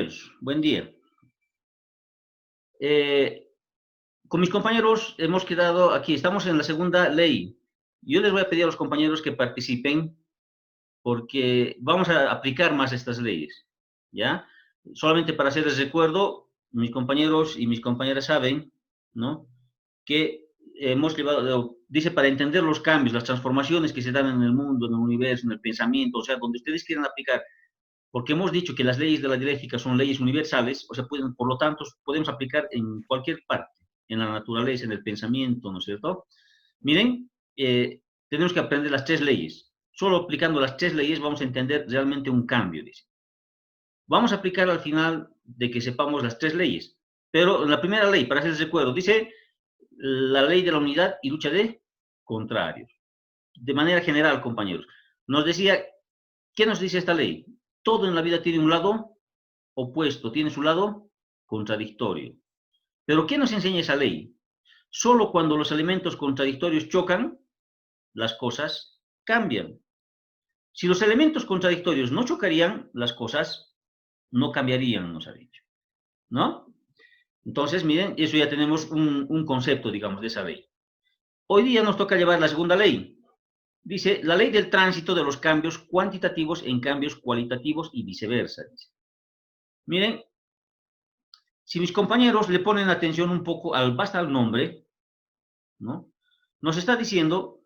compañeros, buen día. Eh, con mis compañeros hemos quedado aquí, estamos en la segunda ley. Yo les voy a pedir a los compañeros que participen porque vamos a aplicar más estas leyes, ¿ya? Solamente para hacerles recuerdo, mis compañeros y mis compañeras saben, ¿no? Que hemos llevado, dice, para entender los cambios, las transformaciones que se dan en el mundo, en el universo, en el pensamiento, o sea, donde ustedes quieran aplicar, porque hemos dicho que las leyes de la dialéctica son leyes universales, o sea, pueden, por lo tanto, podemos aplicar en cualquier parte, en la naturaleza, en el pensamiento, ¿no es cierto? Miren, tenemos que aprender las tres leyes. Solo aplicando las tres leyes vamos a entender realmente un cambio, dice. Vamos a aplicar al final de que sepamos las tres leyes. Pero en la primera ley, para hacerles recuerdo, dice la ley de la unidad y lucha de contrarios. De manera general, compañeros. Nos decía, ¿qué nos dice esta ley? Todo en la vida tiene un lado opuesto, tiene su lado contradictorio. Pero ¿qué nos enseña esa ley? Solo cuando los elementos contradictorios chocan, las cosas cambian. Si los elementos contradictorios no chocarían, las cosas no cambiarían, nos ha dicho. ¿No? Entonces, miren, eso ya tenemos un concepto, digamos, de esa ley. Hoy día nos toca llevar la segunda ley. Dice, la ley del tránsito de los cambios cuantitativos en cambios cualitativos y viceversa. Dice. Miren, si mis compañeros le ponen atención un poco basta al nombre, ¿no? Nos está diciendo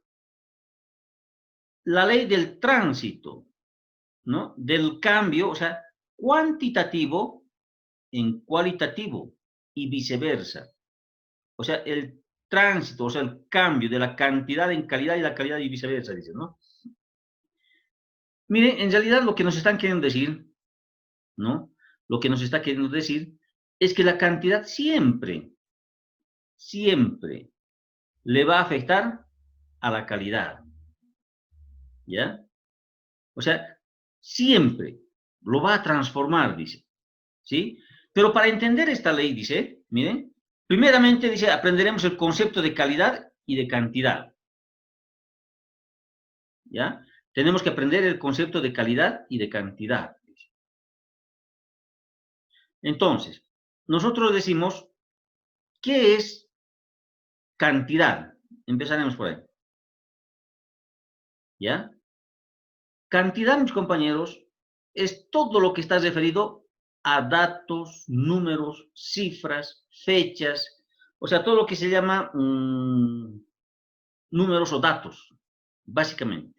la ley del tránsito, ¿no? Del cambio, o sea, cuantitativo en cualitativo y viceversa. O sea, el tránsito, o sea, el cambio de la cantidad en calidad y la calidad y viceversa, dicen, ¿no? Miren, en realidad lo que nos están queriendo decir, ¿no? Lo que nos está queriendo decir es que la cantidad siempre, siempre le va a afectar a la calidad, ¿ya? O sea, siempre lo va a transformar, dice, ¿sí? Pero para entender esta ley, dice, miren, primeramente dice, aprenderemos el concepto de calidad y de cantidad, ¿ya? Tenemos que aprender el concepto de calidad y de cantidad. Dice. Entonces, nosotros decimos, ¿qué es cantidad? Empezaremos por ahí, ¿ya? Cantidad, mis compañeros, es todo lo que está referido a datos, números, cifras, fechas, o sea, todo lo que se llama números o datos, básicamente,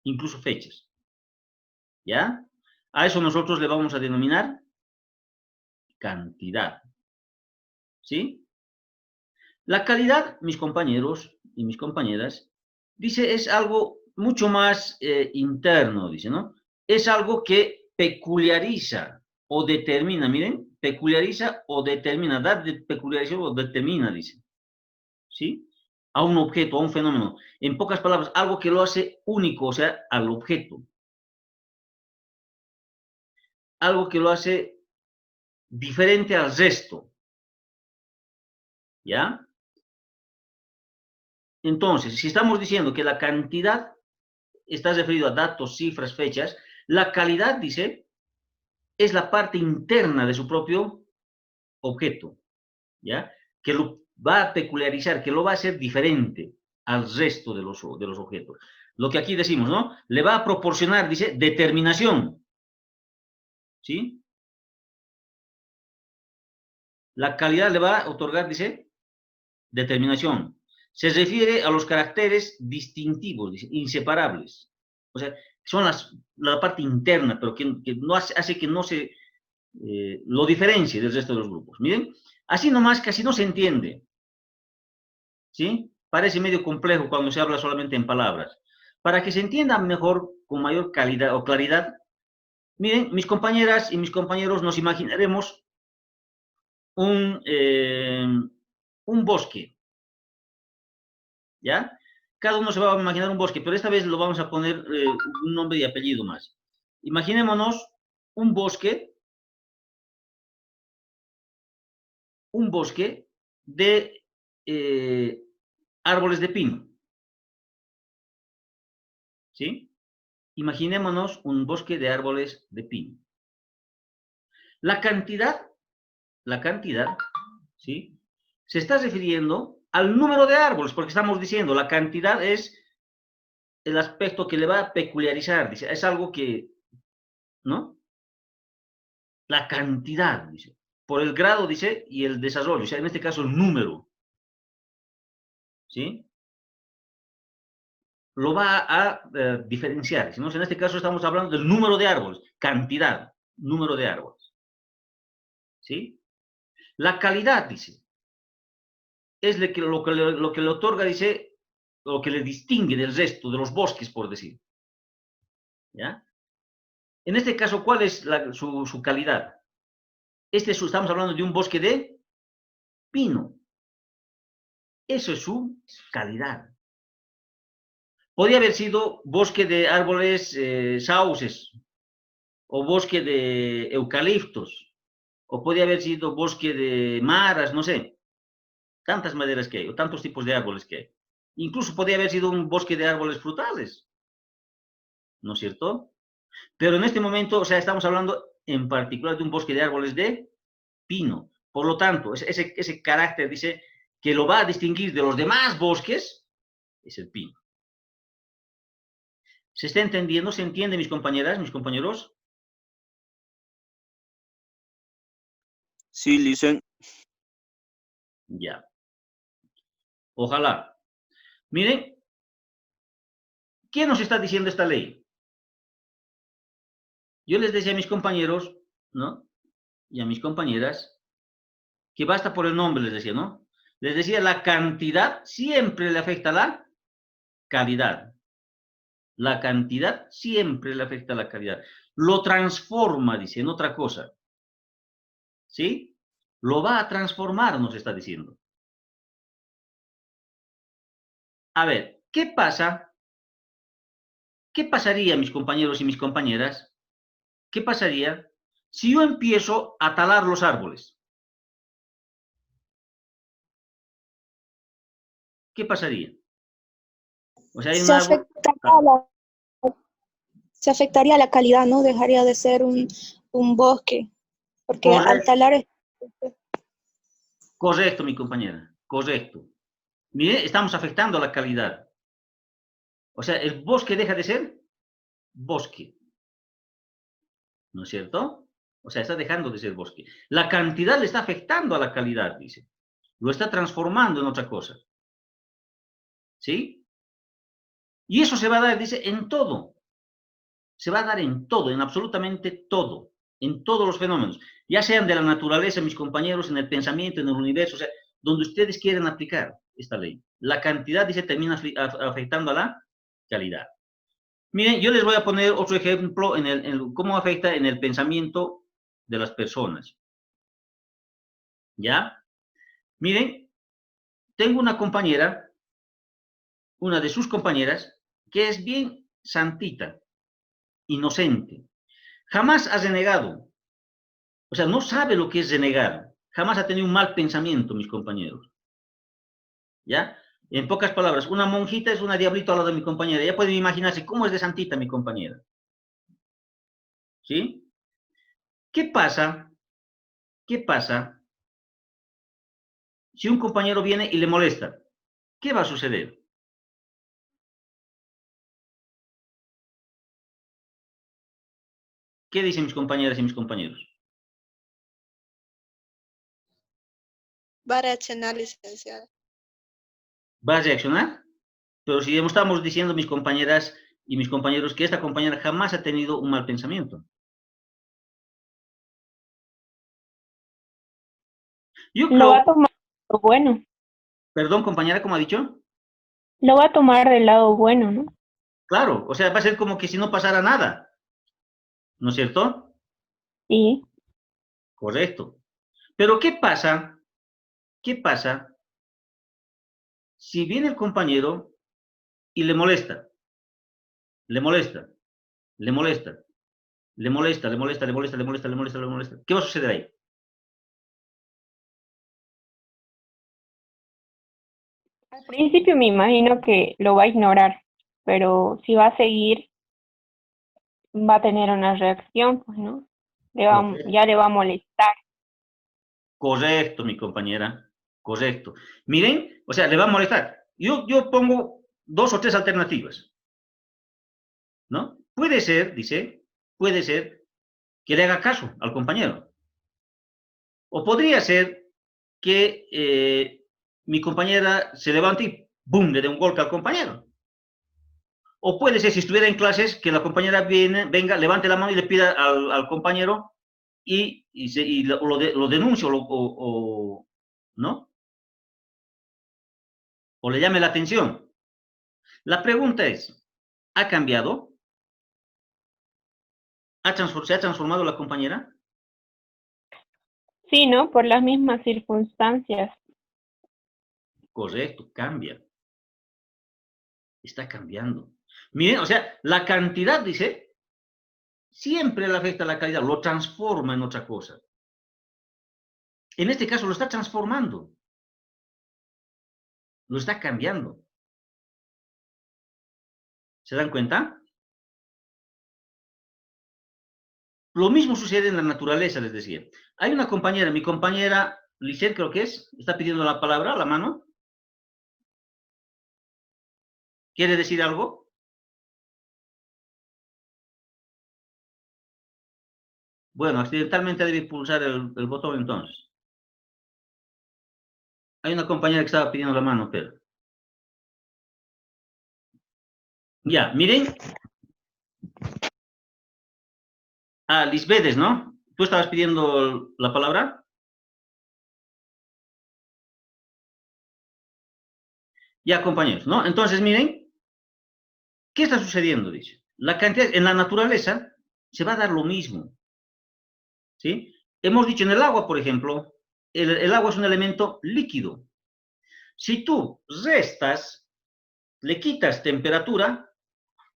incluso fechas, ¿ya? A eso nosotros le vamos a denominar cantidad, ¿sí? La calidad, mis compañeros y mis compañeras, dice, es algo mucho más interno, dice, ¿no? Es algo que peculiariza o determina, miren, peculiariza o determina, da de peculiarización o determina, dice, ¿sí? A un objeto, a un fenómeno. En pocas palabras, algo que lo hace único, o sea, al objeto. Algo que lo hace diferente al resto, ¿ya? Entonces, si estamos diciendo que la cantidad está referido a datos, cifras, fechas, la calidad, dice, es la parte interna de su propio objeto, ¿ya? Que lo va a peculiarizar, que lo va a hacer diferente al resto de los objetos. Lo que aquí decimos, ¿no? Le va a proporcionar, dice, determinación, ¿sí? La calidad le va a otorgar, dice, determinación. Se refiere a los caracteres distintivos, dice, inseparables. O sea, son la parte interna, pero que no hace que no se lo diferencie del resto de los grupos. Miren, así nomás casi no se entiende. ¿Sí? Parece medio complejo cuando se habla solamente en palabras. Para que se entienda mejor, con mayor calidad o claridad, miren, mis compañeras y mis compañeros nos imaginaremos un, eh, un bosque, ¿ya? Cada uno se va a imaginar un bosque, pero esta vez lo vamos a poner un nombre y apellido más. Imaginémonos un bosque de árboles de pino, ¿sí? Imaginémonos un bosque de árboles de pino. La cantidad, ¿sí? Se está refiriendo al número de árboles, porque estamos diciendo, la cantidad es el aspecto que le va a peculiarizar, dice, es algo que, ¿no? La cantidad, dice, por el grado, dice, y el desarrollo, o sea, en este caso el número, ¿sí? Lo va a diferenciar, ¿no? En este caso estamos hablando del número de árboles, cantidad, número de árboles, ¿sí? La calidad, dice, es lo que le otorga, dice, lo que le distingue del resto de los bosques, por decir, ¿ya? En este caso, ¿cuál es su calidad? Estamos hablando de un bosque de pino. Eso es su calidad. Podría haber sido bosque de árboles sauces, o bosque de eucaliptos, o podría haber sido bosque de maras, no sé. Tantas maderas que hay, o tantos tipos de árboles que hay. Incluso podría haber sido un bosque de árboles frutales, ¿no es cierto? Pero en este momento, o sea, estamos hablando en particular de un bosque de árboles de pino. Por lo tanto, ese carácter, dice, que lo va a distinguir de los demás bosques, es el pino. ¿Se está entendiendo? ¿Se entiende, mis compañeras, mis compañeros? Sí, listen. Ya. Ojalá. Miren, ¿quién nos está diciendo esta ley? Yo les decía a mis compañeros, ¿no? Y a mis compañeras, que basta por el nombre, les decía, ¿no? Les decía, la cantidad siempre le afecta a la calidad. La cantidad siempre le afecta a la calidad. Lo transforma, dice, en otra cosa. ¿Sí? Lo va a transformar, nos está diciendo. A ver, ¿qué pasa? ¿Qué pasaría, mis compañeros y mis compañeras? ¿Qué pasaría si yo empiezo a talar los árboles? ¿Qué pasaría? O sea, hay un Se árbol. afectaría se afectaría la calidad, ¿no? Dejaría de ser un bosque, porque al Correcto, talar correcto, mi compañera. Correcto. Mire, estamos afectando a la calidad. O sea, el bosque deja de ser bosque. ¿No es cierto? O sea, está dejando de ser bosque. La cantidad le está afectando a la calidad, dice. Lo está transformando en otra cosa. ¿Sí? Y eso se va a dar, dice, en todo. Se va a dar en todo, en absolutamente todo. En todos los fenómenos. Ya sean de la naturaleza, mis compañeros, en el pensamiento, en el universo, o sea, donde ustedes quieren aplicar esta ley. La cantidad, dice, termina afectando a la calidad. Miren, yo les voy a poner otro ejemplo en cómo afecta en el pensamiento de las personas. ¿Ya? Miren, tengo una compañera, una de sus compañeras, que es bien santita, inocente. Jamás ha renegado. O sea, no sabe lo que es renegar. Jamás ha tenido un mal pensamiento, mis compañeros. ¿Ya? En pocas palabras, una monjita es una diablito al lado de mi compañera. Ya pueden imaginarse cómo es de santita mi compañera. ¿Sí? ¿Qué pasa? ¿Qué pasa si un compañero viene y le molesta? ¿Qué va a suceder? ¿Qué dicen mis compañeras y mis compañeros? va a reaccionar, licenciada. ¿Va a reaccionar? Pero si estamos diciendo mis compañeras y mis compañeros que esta compañera jamás ha tenido un mal pensamiento. Yo Lo va creo, a tomar del lado bueno. perdón compañera, ¿cómo ha dicho? Lo va a tomar del lado bueno, ¿no? Claro, o sea, va a ser como que si no pasara nada, ¿no es cierto? Sí. Correcto. Pero ¿qué pasa? ¿Qué pasa si viene el compañero y le molesta? Le molesta, le molesta, le molesta, le molesta, le molesta, le molesta, le molesta, le molesta. ¿Qué va a suceder ahí? Al principio me imagino que lo va a ignorar, pero si va a seguir, va a tener una reacción, pues, ¿no? ya le va a molestar. Correcto, mi compañera. Correcto. Miren, o sea, le va a molestar. Yo pongo 2 o 3 alternativas, ¿no? Puede ser, dice, puede ser que le haga caso al compañero. O podría ser que mi compañera se levante y ¡boom!, le dé un golpe al compañero. O puede ser, si estuviera en clases, que la compañera venga, levante la mano y le pida al compañero y lo denuncie ¿no? O le llame la atención. La pregunta es, ¿ha cambiado? ¿Se ha transformado la compañera? Sí, ¿no? Por las mismas circunstancias. Correcto, cambia. Está cambiando. Miren, o sea, la cantidad, dice, siempre le afecta a la calidad, lo transforma en otra cosa. En este caso lo está transformando. Lo está cambiando. ¿Se dan cuenta? Lo mismo sucede en la naturaleza, les decía. Hay una compañera, mi compañera Lisette creo que es, está pidiendo la palabra, la mano. ¿Quiere decir algo? Bueno, accidentalmente debe pulsar el botón entonces. Hay una compañera que estaba pidiendo la mano, pero... Ya, miren. Ah, Lisbedes, ¿no? ¿Tú estabas pidiendo la palabra? Ya, compañeros, ¿no? Entonces, miren, ¿qué está sucediendo? Dice, la cantidad, en la naturaleza se va a dar lo mismo, ¿sí? Hemos dicho en el agua, por ejemplo, el agua es un elemento líquido. Si tú restas, le quitas temperatura,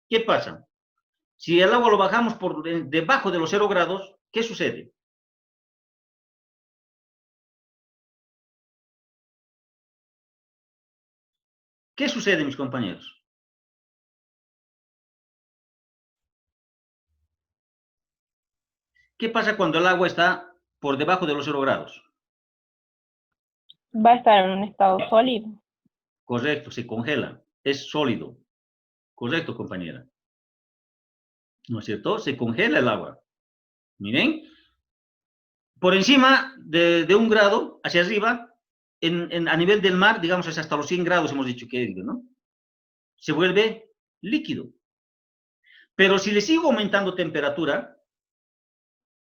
¿qué pasa? Si el agua lo bajamos por debajo de los 0 grados, ¿qué sucede? ¿Qué sucede, mis compañeros? ¿Qué pasa cuando el agua está por debajo de los 0 grados? Va a estar en un estado sólido. Correcto, se congela, es sólido. Correcto, compañera. ¿No es cierto? Se congela el agua. Miren, por encima de 1 grado, hacia arriba, a nivel del mar, digamos, es hasta los 100 grados, hemos dicho que es, ¿no? Se vuelve líquido. Pero si le sigo aumentando temperatura,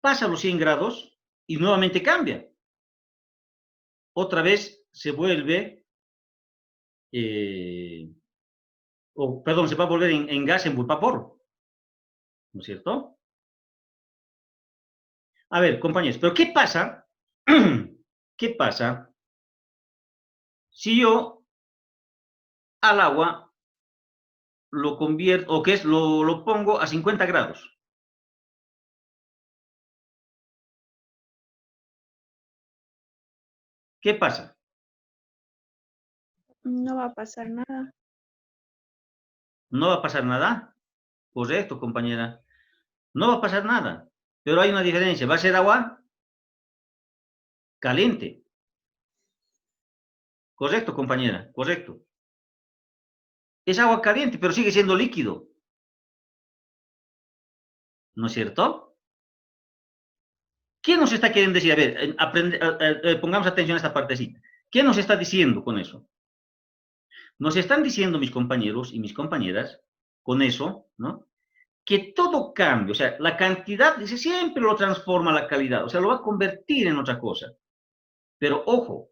pasa los 100 grados y nuevamente cambia. Otra vez se vuelve, perdón, se va a volver en gas, en vapor. ¿No es cierto? A ver, compañeros, pero ¿qué pasa? ¿Qué pasa si yo al agua lo convierto, o que es, lo pongo a 50 grados? ¿Qué pasa? No va a pasar nada. No va a pasar nada. Correcto, compañera. No va a pasar nada. Pero hay una diferencia. Va a ser agua caliente. Correcto, compañera. Correcto. Es agua caliente, pero sigue siendo líquido. ¿No es cierto? ¿Qué nos está queriendo decir? A ver, pongamos atención a esta partecita. ¿Qué nos está diciendo con eso? Nos están diciendo mis compañeros y mis compañeras, con eso, ¿no? Que todo cambio, o sea, la cantidad, dice, siempre lo transforma la calidad, o sea, lo va a convertir en otra cosa. Pero ojo,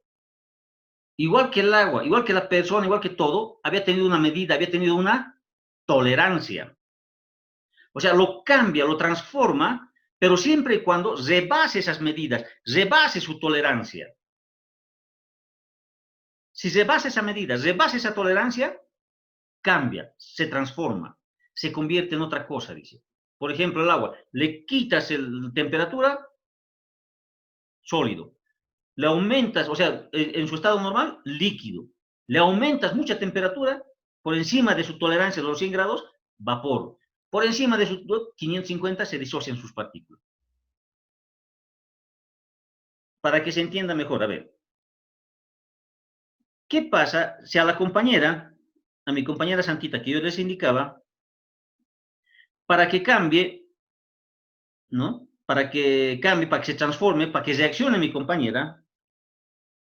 igual que el agua, igual que la persona, igual que todo, había tenido una medida, había tenido una tolerancia. O sea, lo cambia, lo transforma, pero siempre y cuando rebase esas medidas, rebase su tolerancia. Si rebasa esa medida, rebasa esa tolerancia, cambia, se transforma, se convierte en otra cosa, dice. Por ejemplo, el agua, le quitas la temperatura, sólido. Le aumentas, o sea, en su estado normal, líquido. Le aumentas mucha temperatura, por encima de su tolerancia de los 100 grados, vapor. Por encima de sus 550 se disocian sus partículas. para que se entienda mejor. A ver, ¿qué pasa si a mi compañera Santita, que yo les indicaba, para que cambie, ¿no? Para que cambie, para que se transforme, para que reaccione mi compañera,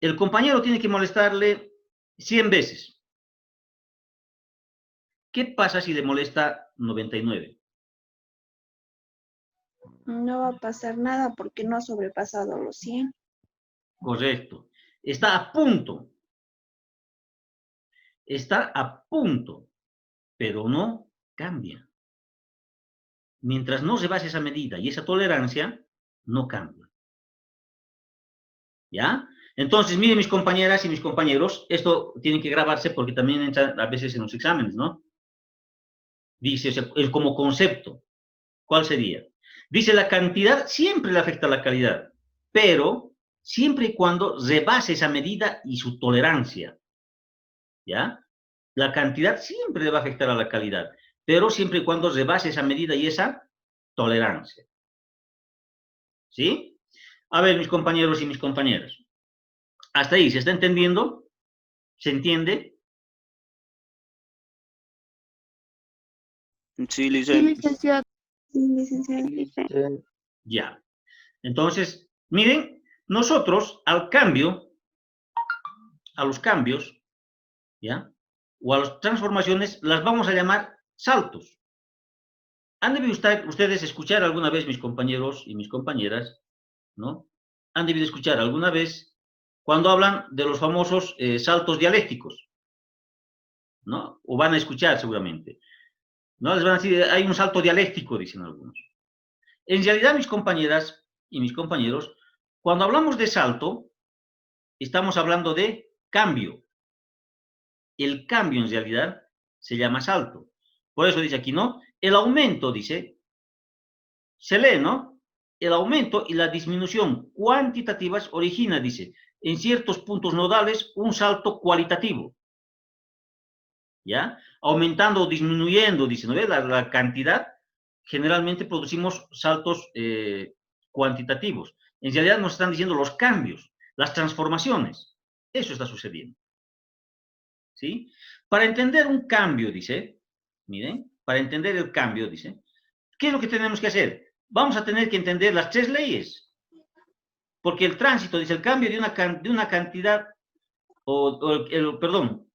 el compañero tiene que molestarle 100 veces. ¿Qué pasa si le molesta 99? No va a pasar nada porque no ha sobrepasado los 100. Correcto. Está a punto. Está a punto, pero no cambia. Mientras no se base esa medida y esa tolerancia, no cambia. ¿Ya? Entonces, miren mis compañeras y mis compañeros, esto tiene que grabarse porque también entra a veces en los exámenes, ¿no? Dice, o sea, como concepto, ¿cuál sería? Dice, la cantidad siempre le afecta a la calidad, pero siempre y cuando rebase esa medida y su tolerancia, ¿ya? La cantidad siempre le va a afectar a la calidad, pero siempre y cuando rebase esa medida y esa tolerancia. ¿Sí? A ver, mis compañeros y mis compañeras. ¿Hasta ahí se está entendiendo? ¿Se entiende? Sí, licenciado. licenciado. Sí, licenciado. Ya. Entonces, miren, nosotros al cambio, a los cambios, ¿ya? O a las transformaciones, las vamos a llamar saltos. ¿Han debido ustedes escuchar alguna vez, mis compañeros y mis compañeras, ¿no? Han debido escuchar alguna vez cuando hablan de los famosos saltos dialécticos, ¿no? O van a escuchar seguramente, ¿no? Les van a decir, hay un salto dialéctico, dicen algunos. En realidad, mis compañeras y mis compañeros, cuando hablamos de salto, estamos hablando de cambio. El cambio, en realidad, se llama salto. Por eso dice aquí, ¿no? El aumento, dice, se lee, ¿no? El aumento y la disminución cuantitativas origina, dice, en ciertos puntos nodales, un salto cualitativo. ¿Ya? Aumentando o disminuyendo, dice, ¿no ves? La cantidad, generalmente producimos saltos cuantitativos. En realidad nos están diciendo los cambios, las transformaciones. Eso está sucediendo. ¿Sí? Para entender un cambio, dice, miren, para entender el cambio, dice, ¿qué es lo que tenemos que hacer? Vamos a tener que entender las 3 leyes. Porque el tránsito, dice, el cambio de una cantidad, perdón,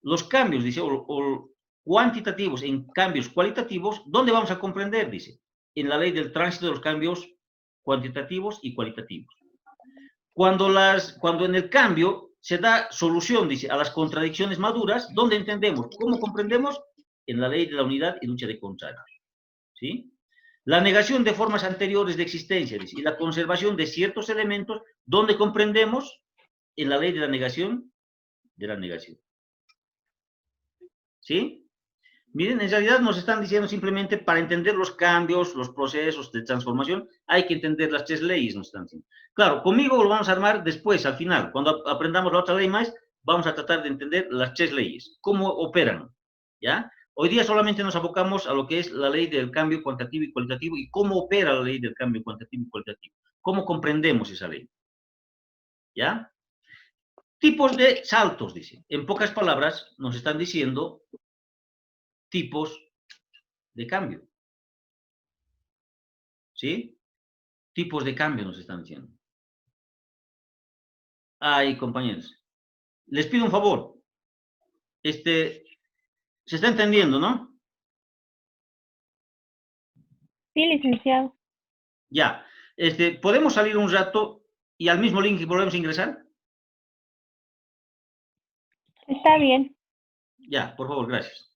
los cambios, dice, o cuantitativos en cambios cualitativos, ¿dónde vamos a comprender? Dice, en la ley del tránsito de los cambios cuantitativos y cualitativos. Cuando en el cambio se da solución, dice, a las contradicciones maduras, ¿dónde entendemos? ¿Cómo comprendemos? En la ley de la unidad y lucha de contrarios. ¿Sí? La negación de formas anteriores de existencia, dice, y la conservación de ciertos elementos, ¿dónde comprendemos? En la ley de la negación de la negación. ¿Sí? Miren, en realidad nos están diciendo simplemente para entender los cambios, los procesos de transformación, hay que entender las 3 leyes, nos están diciendo. Claro, conmigo lo vamos a armar después, al final. Cuando aprendamos la otra ley más, vamos a tratar de entender las 3 leyes, cómo operan, ¿ya? Hoy día solamente nos abocamos a lo que es la ley del cambio cuantitativo y cualitativo y cómo opera la ley del cambio cuantitativo y cualitativo. ¿Cómo comprendemos esa ley? ¿Ya? Tipos de saltos, dice. En pocas palabras, nos están diciendo tipos de cambio. ¿Sí? Tipos de cambio nos están diciendo. Ay, compañeros. Les pido un favor. Se está entendiendo, ¿no? Sí, licenciado. Ya. ¿Podemos salir un rato y al mismo link volvemos a ingresar? Está bien. Ya, por favor, gracias.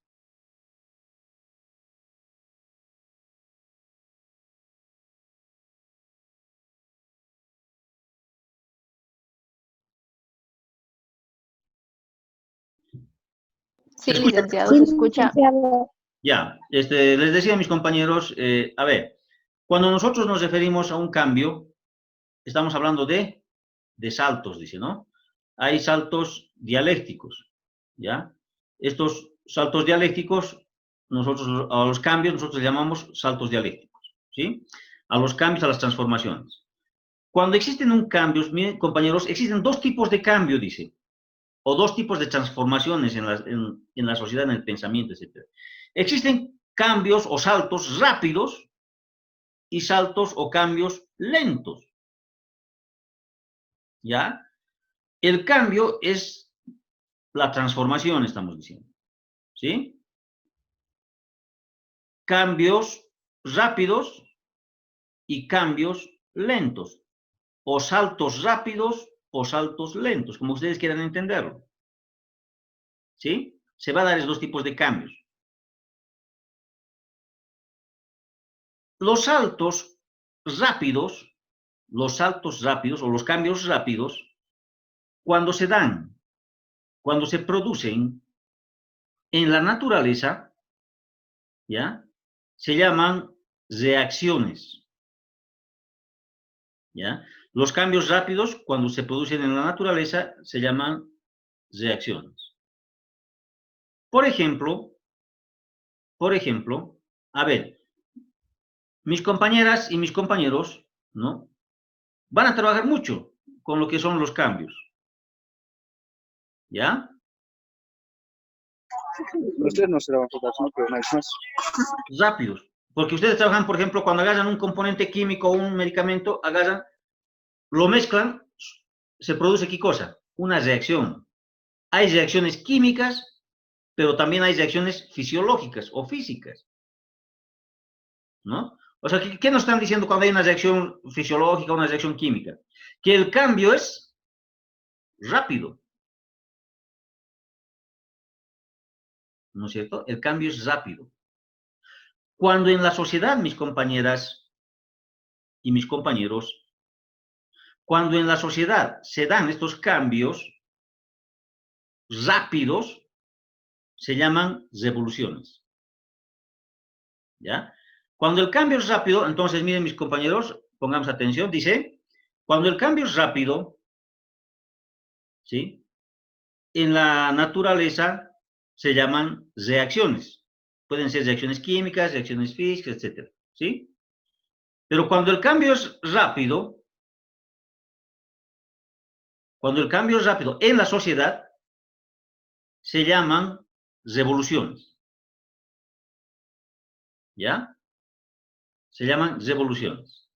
Sí, ¿Se escucha? licenciado, se escucha. Licenciado. Ya, les decía a mis compañeros, a ver, cuando nosotros nos referimos a un cambio, estamos hablando de saltos, dice, ¿no? Hay saltos dialécticos, ¿ya? Estos saltos dialécticos, a los cambios, nosotros llamamos saltos dialécticos, ¿sí? A los cambios, a las transformaciones. Cuando existen un cambio, miren, compañeros, existen dos tipos de cambio, dice, o dos tipos de transformaciones en la sociedad, en el pensamiento, etc. Existen cambios o saltos rápidos y saltos o cambios lentos. ¿Ya? El cambio es la transformación, estamos diciendo. ¿Sí? Cambios rápidos y cambios lentos. O saltos rápidos o saltos lentos, como ustedes quieran entenderlo. ¿Sí? Se va a dar esos dos tipos de cambios. Los saltos rápidos o los cambios rápidos, cuando se dan, cuando se producen en la naturaleza, ¿ya? Se llaman reacciones. ¿Ya? Los cambios rápidos, cuando se producen en la naturaleza, se llaman reacciones. Por ejemplo, a ver, mis compañeras y mis compañeros, ¿no? Van a trabajar mucho con lo que son los cambios. ¿Ya? Ustedes no se trabajan ¿no? Pero más. Rápidos. Porque ustedes trabajan, por ejemplo, cuando agarran un componente químico o un medicamento, agarran, lo mezclan, se produce ¿qué cosa? Una reacción. Hay reacciones químicas, pero también hay reacciones fisiológicas o físicas. ¿No? O sea, ¿qué nos están diciendo cuando hay una reacción fisiológica o una reacción química? Que el cambio es rápido. ¿No es cierto? El cambio es rápido. Cuando en la sociedad, mis compañeras y mis compañeros, cuando en la sociedad se dan estos cambios rápidos, se llaman revoluciones. ¿Ya? Cuando el cambio es rápido, entonces miren mis compañeros, pongamos atención, dice, cuando el cambio es rápido, ¿sí? En la naturaleza se llaman reacciones. Pueden ser reacciones químicas, reacciones físicas, etc. ¿Sí? Pero cuando el cambio es rápido, en la sociedad, se llaman revoluciones. ¿Ya? Se llaman revoluciones.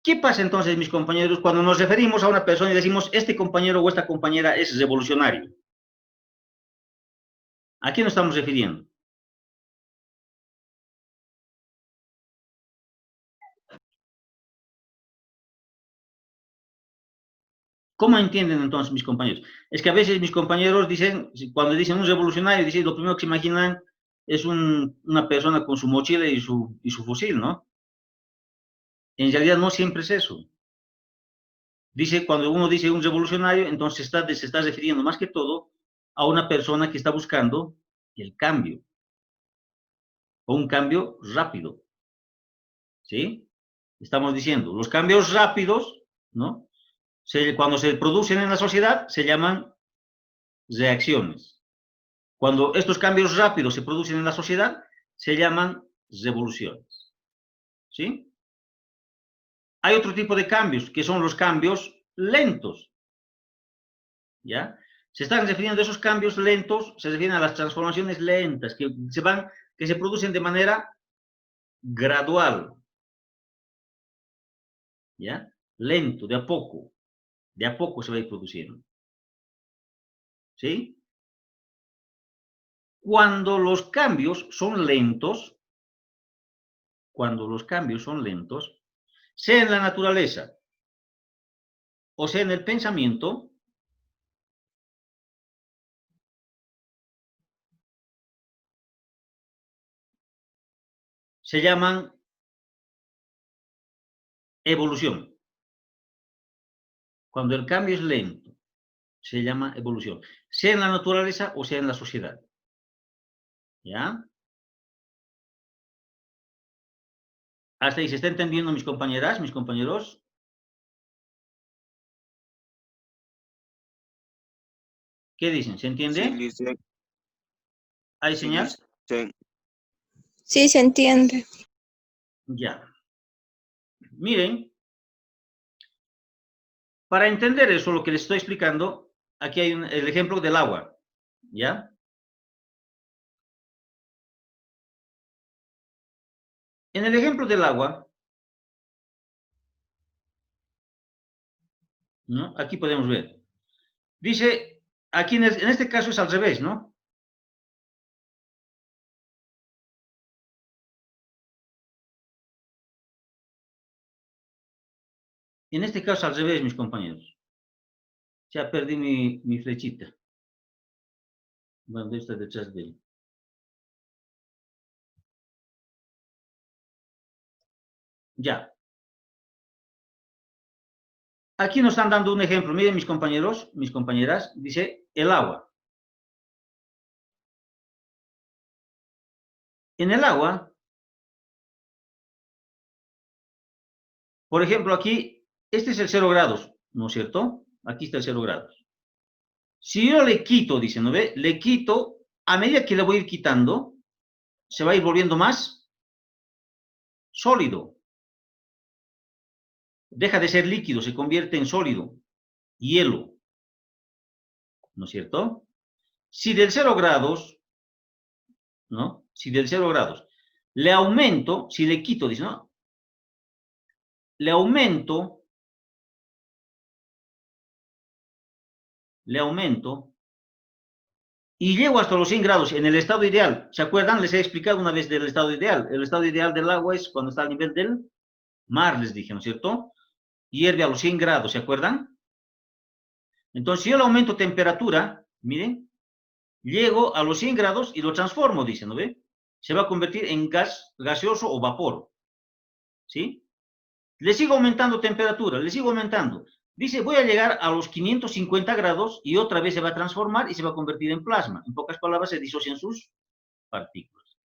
¿Qué pasa entonces, mis compañeros, cuando nos referimos a una persona y decimos, este compañero o esta compañera es revolucionario? ¿A quién nos estamos refiriendo? ¿Cómo entienden entonces mis compañeros? Es que a veces mis compañeros dicen, cuando dicen un revolucionario, dicen, lo primero que se imaginan es una persona con su mochila y su fusil, ¿no? En realidad no siempre es eso. Dice, cuando uno dice un revolucionario, entonces se está refiriendo más que todo a una persona que está buscando el cambio, o un cambio rápido, ¿sí? Estamos diciendo, los cambios rápidos, ¿no? Cuando se producen en la sociedad, se llaman reacciones. Cuando estos cambios rápidos se producen en la sociedad, se llaman revoluciones, ¿sí? Hay otro tipo de cambios, que son los cambios lentos, ¿ya? Se están refiriendo a esos cambios lentos, se refieren a las transformaciones lentas, que se producen de manera gradual, ¿ya? Lento, de a poco se va a ir produciendo, ¿sí? Cuando los cambios son lentos, sea en la naturaleza o sea en el pensamiento, se llaman evolución. Cuando el cambio es lento, se llama evolución, sea en la naturaleza o sea en la sociedad. ¿Ya? Hasta ahí se está entendiendo, mis compañeras, mis compañeros. ¿Qué dicen? ¿Se entiende? Sí, Licen. ¿Hay Sí, señal? Licen. Sí, se entiende. Ya. Miren, para entender eso, lo que les estoy explicando, aquí hay el ejemplo del agua, ¿ya? En el ejemplo del agua, ¿no? Aquí podemos ver. Dice, aquí en este caso es al revés, ¿no? En este caso al revés, mis compañeros. Ya perdí mi flechita. Bueno, está detrás de él. Ya. Aquí nos están dando un ejemplo. Miren, mis compañeros, mis compañeras, dice el agua. En el agua, por ejemplo, aquí, este es el 0 grados, ¿no es cierto? Aquí está el 0 grados. Si yo le quito, dice, ¿no ve? Le quito, a medida que le voy a ir quitando, se va a ir volviendo más sólido. Deja de ser líquido, se convierte en sólido, hielo, ¿no es cierto? Si del 0 grados, ¿no? Si del 0 grados le aumento, si le quito, dice, ¿no? Le aumento, y llego hasta los 100 grados en el estado ideal. ¿Se acuerdan? Les he explicado una vez del estado ideal. El estado ideal del agua es cuando está al nivel del mar, les dije, ¿no es cierto? Hierve a los 100 grados, ¿se acuerdan? Entonces, si yo le aumento temperatura, miren, llego a los 100 grados y lo transformo, dice, ¿no ve? Se va a convertir en gas gaseoso o vapor, ¿sí? Le sigo aumentando temperatura, le sigo aumentando. Dice, voy a llegar a los 550 grados y otra vez se va a transformar y se va a convertir en plasma. En pocas palabras, se disocian sus partículas.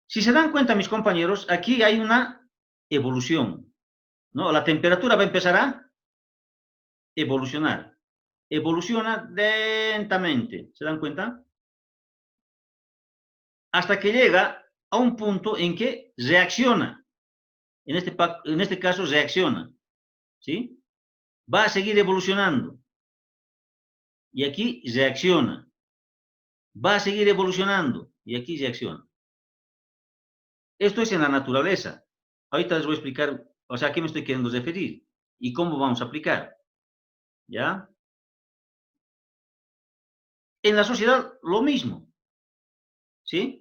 Si se dan cuenta, mis compañeros, aquí hay una evolución, ¿no? La temperatura va a empezar a evolucionar. Evoluciona lentamente, ¿se dan cuenta? Hasta que llega a un punto en que reacciona. En este caso, reacciona, ¿sí? Va a seguir evolucionando. Y aquí reacciona. Va a seguir evolucionando. Y aquí reacciona. Esto es en la naturaleza. Ahorita les voy a explicar, o sea, a qué me estoy queriendo referir y cómo vamos a aplicar. ¿Ya? En la sociedad, lo mismo. ¿Sí?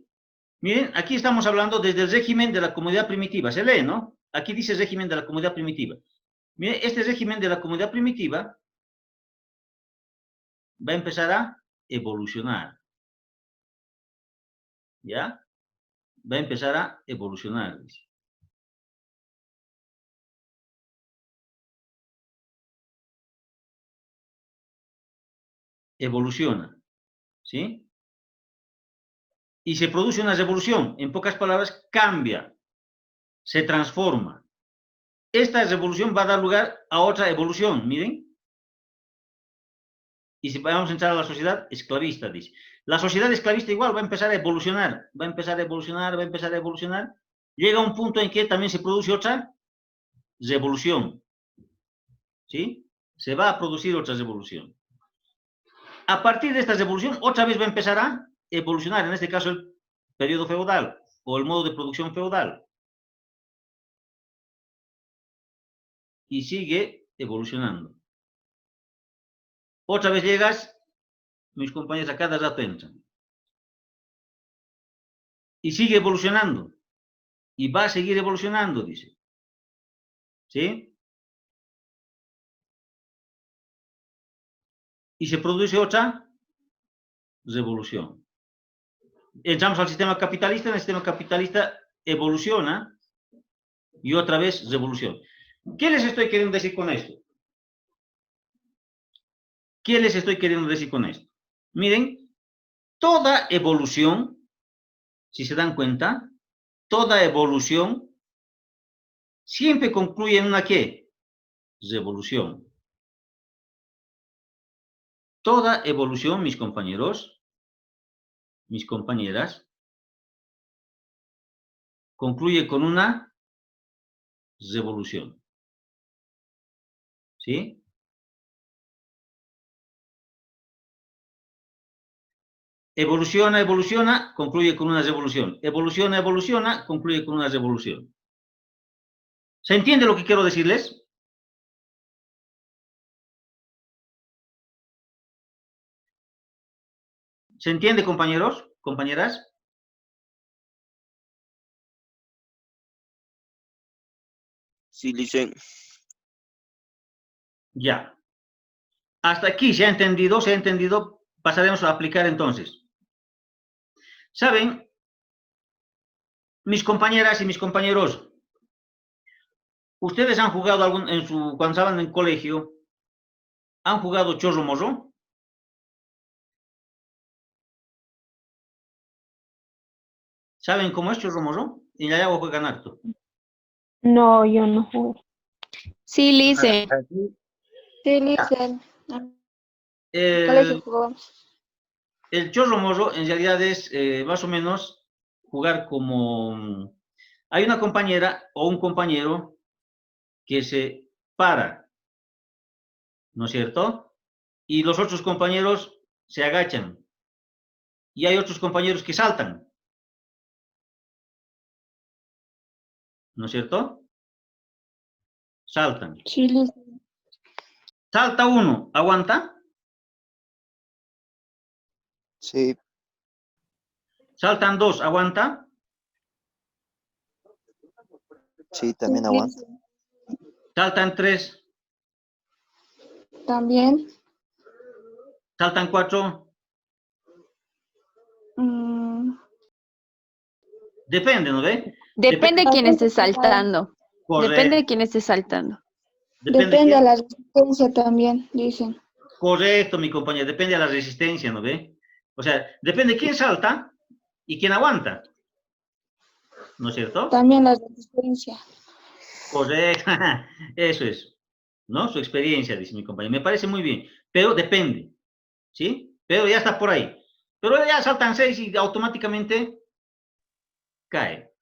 Miren, aquí estamos hablando desde el régimen de la comunidad primitiva. Se lee, ¿no? Aquí dice régimen de la comunidad primitiva. Miren, este régimen de la comunidad primitiva va a empezar a evolucionar. ¿Ya? Va a empezar a evolucionar. Dice. Evoluciona. ¿Sí? Y se produce una revolución. En pocas palabras, cambia. Se transforma. Esta revolución va a dar lugar a otra evolución. Miren. Y si vamos a entrar a la sociedad esclavista, dice. La sociedad esclavista igual va a empezar a evolucionar. Va a empezar a evolucionar, va a empezar a evolucionar. Llega un punto en que también se produce otra revolución. ¿Sí? Se va a producir otra revolución. A partir de esta revolución, otra vez va a empezar a evolucionar, en este caso el periodo feudal o el modo de producción feudal. Y sigue evolucionando. Otra vez llegas, mis compañeros a cada rato entran. Y sigue evolucionando. Y va a seguir evolucionando, dice. ¿Sí? Y se produce otra revolución. Entramos al sistema capitalista, en el sistema capitalista evoluciona y otra vez revolución. ¿Qué les estoy queriendo decir con esto? ¿Qué les estoy queriendo decir con esto? Miren, toda evolución, si se dan cuenta, toda evolución siempre concluye en una ¿qué? Revolución. Toda evolución, mis compañeros, mis compañeras, concluye con una revolución. ¿Sí? Evoluciona, evoluciona, concluye con una revolución. Evoluciona, evoluciona, concluye con una revolución. ¿Se entiende lo que quiero decirles? ¿Se entiende, compañeros? ¿Compañeras? Sí, Licen. Ya. Hasta aquí se ha entendido, se ha entendido. Pasaremos a aplicar entonces. ¿Saben? Mis compañeras y mis compañeros, ¿ustedes han jugado cuando estaban en colegio, han jugado chorro morro? ¿Saben cómo es chorro morro? En la llave juegan harto. No, yo no jugué. Sí, Lice. Aquí, Sí, Lice. El, Colegio jugamos. el chorro morro en realidad es más o menos jugar como... Hay una compañera o un compañero que se para, ¿no es cierto? Y los otros compañeros se agachan. Y hay otros compañeros que saltan, ¿no es cierto? Saltan. Sí, Lice. Salta uno, aguanta. Sí, Saltan dos, aguanta. sí, también aguanta. Saltan tres, También. saltan cuatro. Depende, ¿no ve? Depende de quién esté saltando. Correcto. Depende de quién esté saltando. Depende de quién. la resistencia también, dicen. Correcto, mi compañero. Depende de la resistencia, ¿no ve? O sea, depende quién salta y quién aguanta. ¿No es cierto? También la resistencia. Correcto. Eso es. ¿No? Su experiencia, dice mi compañero. Me parece muy bien. Pero depende. ¿Sí? Pero ya está por ahí. Pero ya saltan seis y automáticamente cae.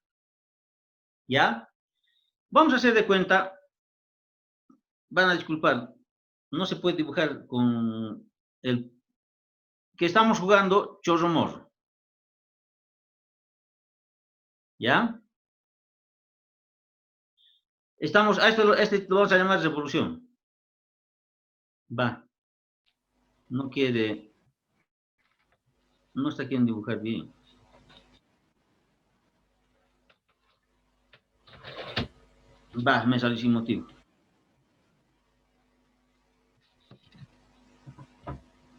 ¿Ya? Vamos a hacer de cuenta, van a disculpar, no se puede dibujar con el que estamos jugando chorro morro. ¿Ya? Estamos, a este lo vamos a llamar revolución. Va. No quiere, no está queriendo dibujar bien. Va, me salió sin motivo.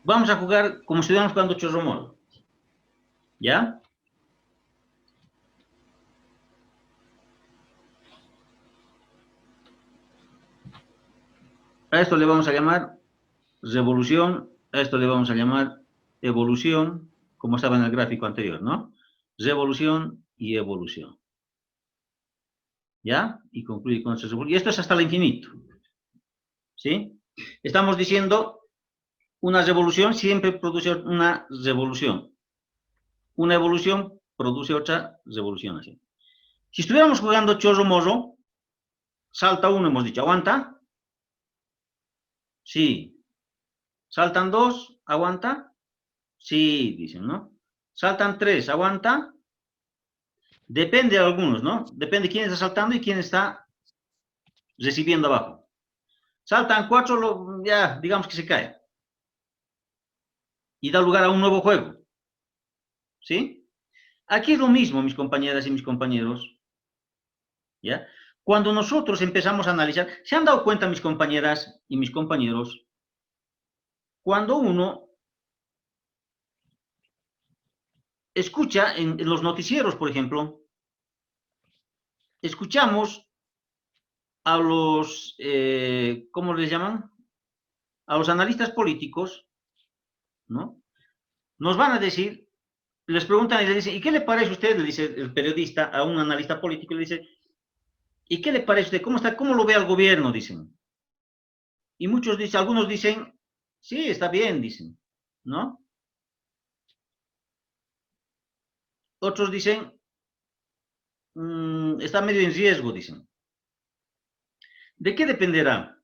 Vamos a jugar como si estuviéramos jugando chorro morro. ¿Ya? A esto le vamos a llamar revolución, a esto le vamos a llamar evolución, como estaba en el gráfico anterior, ¿no? Revolución y evolución. ¿Ya? Y concluye con esa revolución. Y esto es hasta el infinito. ¿Sí? Estamos diciendo, una revolución siempre produce una revolución. Una evolución produce otra revolución, así. Si estuviéramos jugando chorro morro, salta uno, hemos dicho, ¿aguanta? Sí. ¿Saltan dos? ¿Aguanta? Sí, dicen, ¿no? ¿Saltan tres? ¿Aguanta? Depende de algunos, ¿no? Depende de quién está saltando y quién está recibiendo abajo. Saltan cuatro, ya, digamos que se cae. Y da lugar a un nuevo juego. ¿Sí? Aquí es lo mismo, mis compañeras y mis compañeros. ¿Ya? Cuando nosotros empezamos a analizar, ¿se han dado cuenta, mis compañeras y mis compañeros? Cuando uno escucha en los noticieros, por ejemplo, escuchamos a los, ¿cómo les llaman? A los analistas políticos, ¿no? Nos van a decir, les preguntan y le dicen, ¿y qué le parece a usted? Le dice el periodista a un analista político, le dice, ¿y qué le parece a usted? ¿Cómo está? ¿Cómo lo ve al gobierno? Dicen. Y muchos dicen, algunos dicen, sí, está bien, dicen, ¿no? Otros dicen, está medio en riesgo, dicen. ¿De qué dependerá?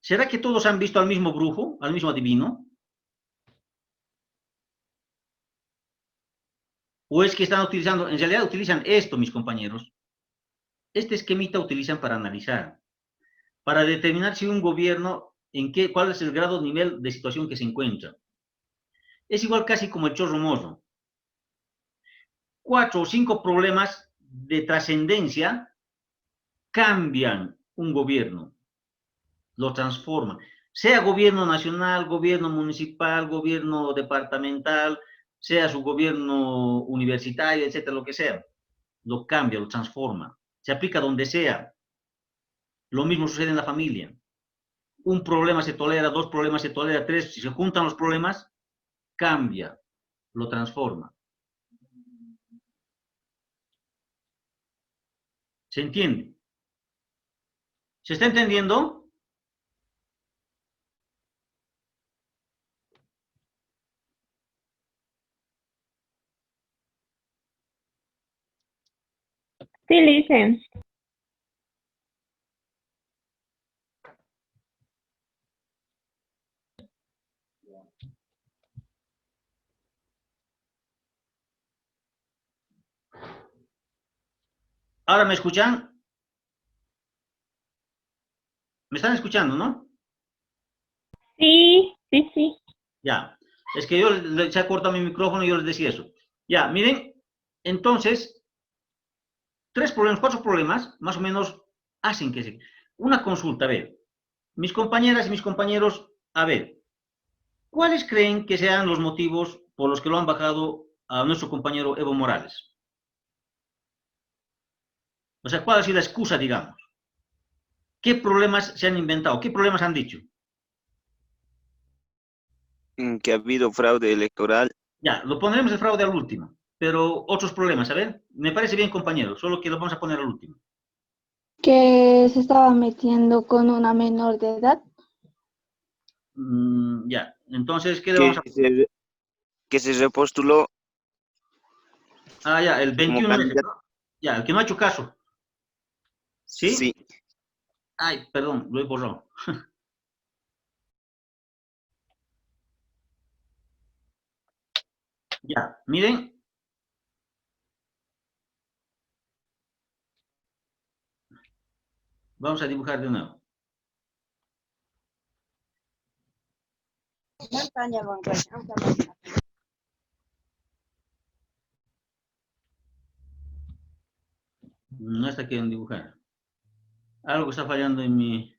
¿Será que todos han visto al mismo brujo, al mismo adivino? ¿O es que están utilizando, en realidad utilizan esto, mis compañeros? Este esquemita utilizan para analizar, para determinar si un gobierno, cuál es el grado, nivel de situación que se encuentra. Es igual casi como el chorro morro. 4 o 5 problemas de trascendencia cambian un gobierno, lo transforman. Sea gobierno nacional, gobierno municipal, gobierno departamental, sea su gobierno universitario, etcétera, lo que sea. Lo cambia, lo transforma. Se aplica donde sea. Lo mismo sucede en la familia. Un problema se tolera, 2 problemas se tolera, 3. Si se juntan los problemas, cambia, lo transforma. ¿Se entiende? ¿Se está entendiendo? Sí, Licen. ¿Ahora me escuchan? ¿Me están escuchando, no? Sí, sí, sí. Ya. Es que se ha cortado mi micrófono y yo les decía eso. Ya, miren. Entonces, 3 problemas, 4 problemas, más o menos, hacen que se... Una consulta, a ver. Mis compañeras y mis compañeros, a ver. ¿Cuáles creen que sean los motivos por los que lo han bajado a nuestro compañero Evo Morales? O sea, ¿cuál ha sido la excusa, digamos? ¿Qué problemas se han inventado? ¿Qué problemas han dicho? Que ha habido fraude electoral. Ya, lo pondremos el fraude al último, pero otros problemas, a ver, me parece bien, compañero, solo que lo vamos a poner al último. Que se estaba metiendo con una menor de edad. Ya, entonces, ¿qué le vamos a Que que se repostuló Ah, ya, el como 21F, candidato. ¿no? Ya, el que no ha hecho caso. ¿Sí? Sí. Ay, perdón, lo he borrado. Ya, miren. Vamos a dibujar de nuevo. No está queriendo dibujar. Algo está fallando en mi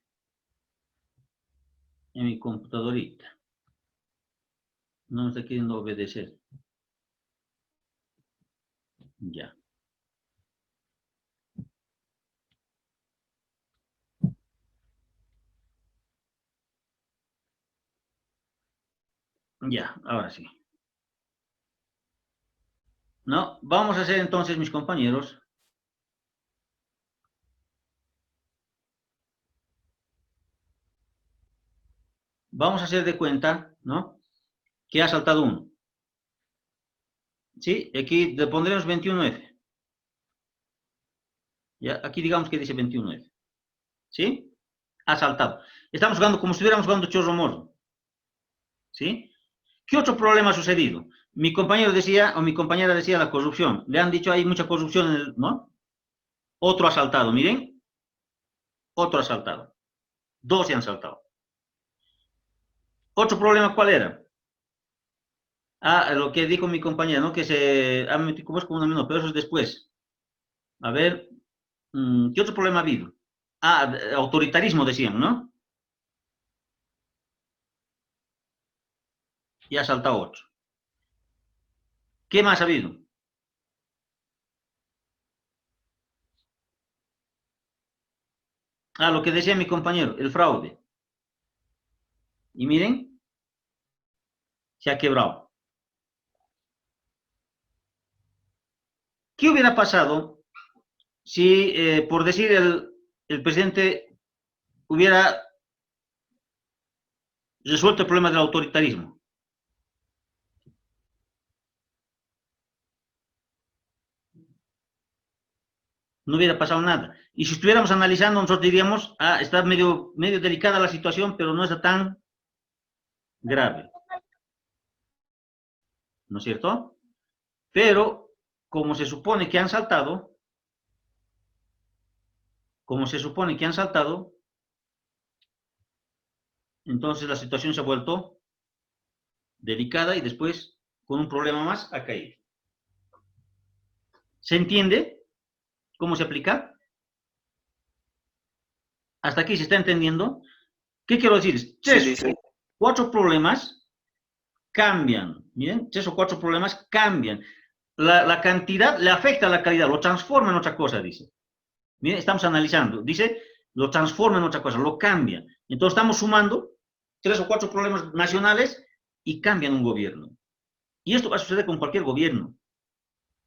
computadorita. No me está queriendo obedecer. Ya. Ya, ahora sí. No, vamos a hacer entonces, mis compañeros. Vamos a hacer de cuenta, ¿no? Que ha saltado uno. ¿Sí? Aquí le pondremos 21F. Ya, aquí digamos que dice 21F. ¿Sí? Ha saltado. Estamos jugando como si estuviéramos jugando chorro morro. ¿Sí? ¿Qué otro problema ha sucedido? Mi compañero decía, o mi compañera decía, la corrupción. Le han dicho, hay mucha corrupción, ¿no? Otro ha saltado, miren. Otro ha saltado. 2 se han saltado. ¿Otro problema cuál era? Ah, lo que dijo mi compañera, ¿no? Que se ha metido como es como una menor, pero eso es después. A ver, ¿qué otro problema ha habido? Ah, autoritarismo decían, ¿no? Y ha saltado otro. ¿Qué más ha habido? Ah, lo que decía mi compañero, el fraude. Y miren, se ha quebrado. ¿Qué hubiera pasado si, por decir, el presidente hubiera resuelto el problema del autoritarismo? no hubiera pasado nada. Y si estuviéramos analizando, nosotros diríamos, ah, está medio delicada la situación, pero no está tan grave. ¿No es cierto? Pero, como se supone que han saltado, entonces la situación se ha vuelto delicada y después, con un problema más, ha caído. ¿Se entiende cómo se aplica? ¿Hasta aquí se está entendiendo? ¿Qué quiero decir? Sí, 3 Licen. o 4 problemas cambian. Miren, 3 o 4 problemas cambian. La cantidad le afecta a la calidad, lo transforma en otra cosa, dice. Miren, estamos analizando. Dice, lo transforma en otra cosa, lo cambia. Entonces estamos sumando 3 o 4 problemas nacionales y cambian un gobierno. Y esto va a suceder con cualquier gobierno.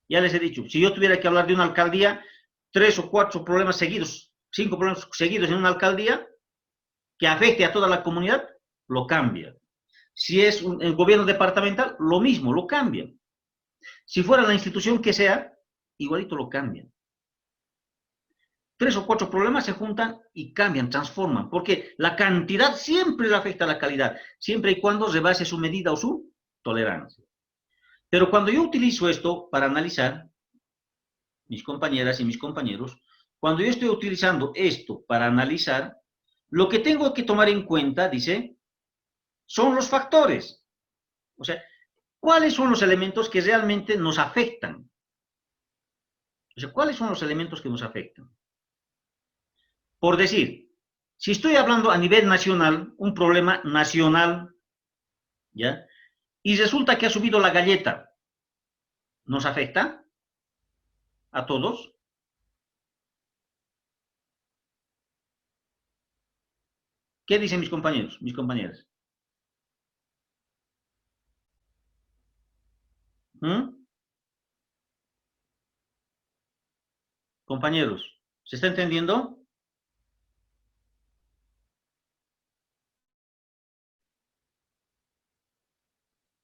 Ya les he dicho, si yo tuviera que hablar de una alcaldía, 3 o 4 problemas seguidos, 5 problemas seguidos en una alcaldía, que afecte a toda la comunidad, lo cambia. Si es el gobierno departamental, lo mismo, lo cambia. Si fuera la institución que sea, igualito lo cambian. 3 o 4 problemas se juntan y cambian, transforman, porque la cantidad siempre le afecta a la calidad, siempre y cuando rebase su medida o su tolerancia. Pero cuando yo utilizo esto para analizar, mis compañeras y mis compañeros, cuando yo estoy utilizando esto para analizar, lo que tengo que tomar en cuenta, dice, son los factores. O sea, ¿cuáles son los elementos que realmente nos afectan? O sea, ¿cuáles son los elementos que nos afectan? Por decir, si estoy hablando a nivel nacional, un problema nacional, ¿ya? Y resulta que ha subido la galleta, ¿nos afecta a todos? ¿Qué dicen mis compañeros, mis compañeras? Compañeros, ¿se está entendiendo?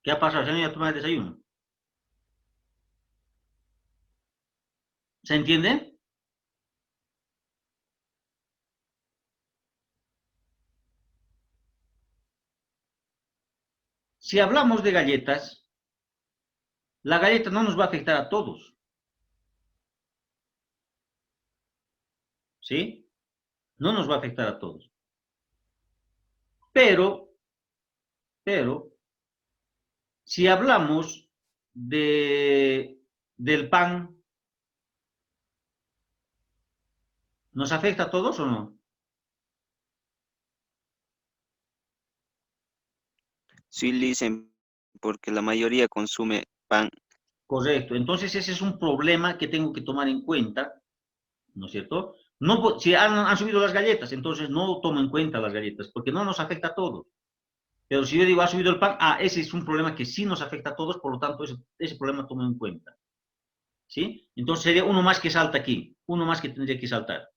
¿Qué ha pasado? ¿Se han ido a tomar el desayuno? ¿Se entiende? Si hablamos de galletas, la galleta no nos va a afectar a todos. ¿Sí? No nos va a afectar a todos. Pero, si hablamos del pan, ¿nos afecta a todos o no? Sí, Licen, porque la mayoría consume pan. Correcto. Entonces ese es un problema que tengo que tomar en cuenta, ¿no es cierto? No, si han subido las galletas, entonces no tomo en cuenta las galletas, porque no nos afecta a todos. Pero si yo digo, ha subido el pan, ese es un problema que sí nos afecta a todos, por lo tanto, ese problema tomo en cuenta. ¿Sí? Entonces sería uno más que salta aquí, uno más que tendría que saltar.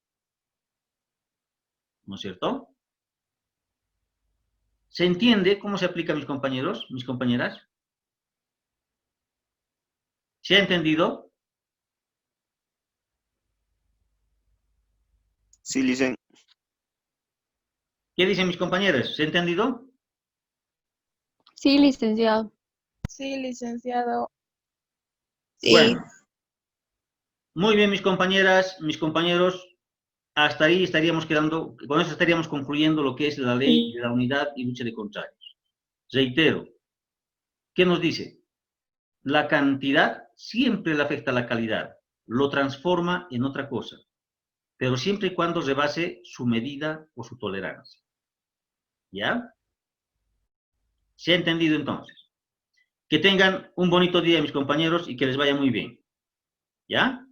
¿No es cierto? ¿Se entiende cómo se aplica, mis compañeros, mis compañeras? ¿Se ha entendido? Sí, Licen. ¿Qué dicen mis compañeros? ¿Se ha entendido? Sí, licenciado. Sí, licenciado. Sí. Bueno. Muy bien, mis compañeras, mis compañeros. Hasta ahí estaríamos quedando, con eso estaríamos concluyendo lo que es la ley de la unidad y lucha de contrarios. Reitero, ¿qué nos dice? La cantidad siempre le afecta a la calidad, lo transforma en otra cosa, pero siempre y cuando rebase su medida o su tolerancia. ¿Ya? ¿Se ha entendido entonces? Que tengan un bonito día, mis compañeros, y que les vaya muy bien. ¿Ya?